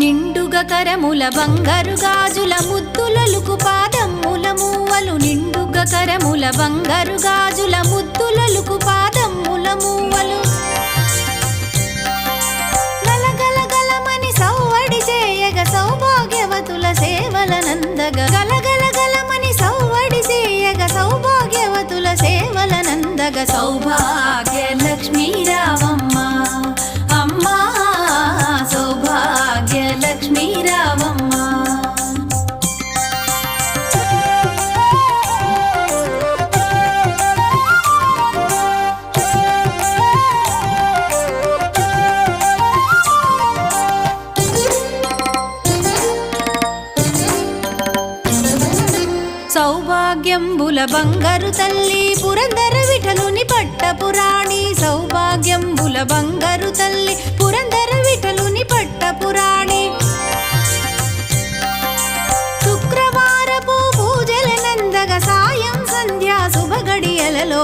నిండుగ కరముల బంగారు గాజుల ముద్దులలుకు పాదమ్ముల మూవలు నిండుగ కరముల బంగారు గాజుల ముద్దులలుకు పాదమ్ముల మూవలు గలగల గలమని సౌవడి చేయగ సౌభాగ్యవతుల సేవలనందగ గలగల గలమని సౌవడి చేయగ సౌభాగ్యవతుల సేవలనందగ సౌభాగ్య లక్ష్మీ రావమ్మ అమ్మా సౌభాగ్య లక్ష్మీ రావమ్మ. సౌభాగ్యంబుల బంగారు తల్లి పురందర విఠలుని పట్టపురాణి సౌభాగ్యంబుల బంగారు తల్లి పురందర విఠలుని పట్టపురాణి శుక్రవారపు పూజల నందగ సాయం సంధ్యా శుభ గడియలలో